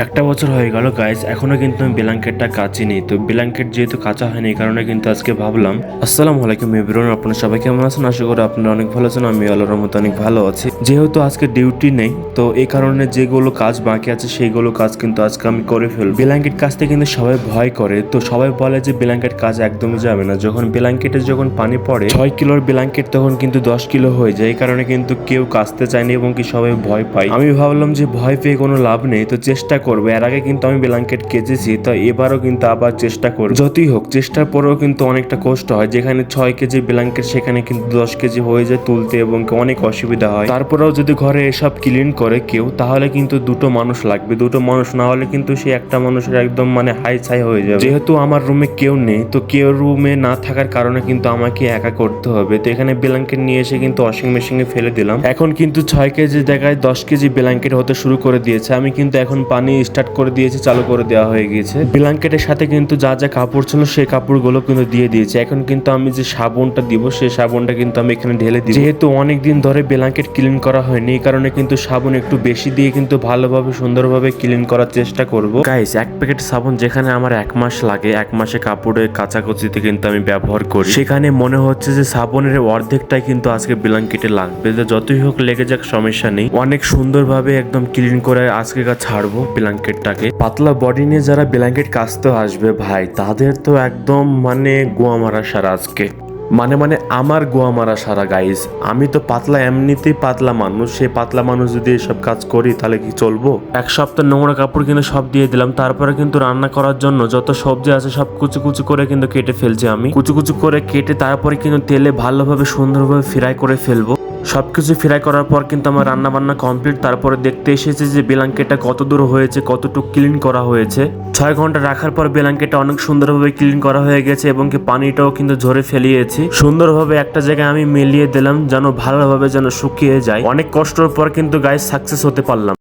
একটা বছর হয়ে গেল গাইস, এখনো কিন্তু আমি ব্ল্যাঙ্কেটটা কাচিনি। তো ব্ল্যাঙ্কেট যেহেতু কাঁচা হয়নি, এই কারণে কিন্তু আজকে ভাবলাম। আসসালামু আলাইকুম এভরিওয়ান, আপনারা সবাই কেমন আছেন? আশা করি আপনারা অনেক ভালো আছেন। আমি আল্লাহর রহমতে অনেক ভালো আছি। যেহেতু আজকে ডিউটি নেই, তো এই কারণে যেগুলো কাজ বাকি আছে সেইগুলো কাজ কিন্তু আজকে আমি করে ফেলবো। ব্ল্যাঙ্কেট কাচতে কিন্তু সবাই ভয় করে, তো সবাই বলে যে ব্ল্যাঙ্কেট কাজ একদমই যাবে না। যখন ব্ল্যাঙ্কেটে যখন পানি পড়ে 6 কিলোর ব্ল্যাঙ্কেট তখন কিন্তু 10 কিলো হয়ে যায়। এই কারণে কিন্তু কেউ কাচতে চায়নি এবং কি সবাই ভয় পায়। আমি ভাবলাম যে ভয় পেয়ে কোনো লাভ নেই, তো চেষ্টা করবো। এর আগে কিন্তু আমি ব্ল্যাঙ্কেট কেচেছি, তো এবারও কিন্তু আবার চেষ্টা করবো। যতই হোক চেষ্টার পরেও কিন্তু অনেকটা কষ্ট হয়। যেখানে 6 কেজি ব্ল্যাঙ্কেট সেখানে কিন্তু 10 কেজি হয়ে যায় তুলতে, এবং অনেক অসুবিধা হয়। তারপরেও যদি ঘরে এসব ক্লিন করে কেউ, তাহলে কিন্তু দুটো মানুষ লাগবে। দুটো মানুষ না হলে কিন্তু সে একটা মানুষের একদম মানে হাই ছাই হয়ে যাবে। যেহেতু আমার রুমে কেউ নেই, তো কেউ রুমে না থাকার কারণে কিন্তু আমাকে একা করতে হবে। তো এখানে ব্ল্যাঙ্কেট নিয়ে এসে কিন্তু ওয়াশিং মেশিনে ফেলে দিলাম। এখন কিন্তু 6 কেজি জায়গায় 10 কেজি ব্ল্যাঙ্কেট হতে শুরু করে দিয়েছে। আমি কিন্তু এখন পানি স্টার্ট করে দিয়েছি, চালু করে দেওয়া হয়ে গিয়েছে। ব্ল্যাঙ্কেটের সাথে কিন্তু যা যা কাপড় ছিল সেই কাপড়গুলো কিন্তু দিয়ে দিয়েছে। এখন কিন্তু আমি যে সাবানটা দিব, সেই সাবানটা কিন্তু আমি এখানে ঢেলে দিই। যেহেতু অনেক দিন ধরে ব্ল্যাঙ্কেট ক্লিন করা হয়নি, এই কারণে কিন্তু সাবান একটু বেশি দিয়ে কিন্তু ভালোভাবে সুন্দরভাবে ক্লিন করার চেষ্টা করব। গাইস, এক প্যাকেট সাবান যেখানে আমার 1 মাস লাগে, 1 মাসে কাপড়ে কাচাকুচিতে কিন্তু আমি ব্যবহার করি, সেখানে মনে হচ্ছে যে সাবানের অর্ধেকটাই কিন্তু আজকে ব্ল্যাঙ্কেটে লাগবে। যতই হোক লেগে যাক, সমস্যা নেই। অনেক সুন্দরভাবে একদম ক্লিন করে আজকে ছাড়বো ব্ল্যাঙ্কেটটাকে। পাতলা বডি নিয়ে যারা ব্ল্যাঙ্কেট কাচতে আসবে ভাই, তাদের তো একদম মানে গোয়া মারা সারা আজকে। মানে আমার গোয়া মারা সারা গাইস। আমি তো পাতলা, এমনিতেই পাতলা মানুষ। সেই পাতলা মানুষ যদি এসব কাজ করি তাহলে কি চলবো? এক সপ্তাহ নোংরা কাপড় কিনে সব দিয়ে দিলাম। তারপরে কিন্তু রান্না করার জন্য যত সবজি আছে সব কুচি কুচি করে কিন্তু কেটে ফেলছি। আমি কুচি কুচি করে কেটে তারপরে কিন্তু তেলে ভালোভাবে সুন্দরভাবে ফ্রাই করে ফেলবো। সবকিছু ফ্রাই করার পর কিন্তু আমার রান্না বান্না কমপ্লিট। তারপরে দেখতে এসেছে যে ব্ল্যাঙ্কেটটা কত দূর হয়েছে, কতটুকু ক্লিন করা হয়েছে। 6 ঘন্টা রাখার পর ব্ল্যাঙ্কেটটা অনেক সুন্দরভাবে ক্লিন করা হয়ে গেছে, এবং কি পানিটাও কিন্তু ঝরে ফেলিয়েছি। সুন্দরভাবে একটা জায়গায় আমি মিলিয়ে দিলাম যেন ভালোভাবে যেন শুকিয়ে যায়। অনেক কষ্টের পর কিন্তু গাইস সাকসেস হতে পারলাম।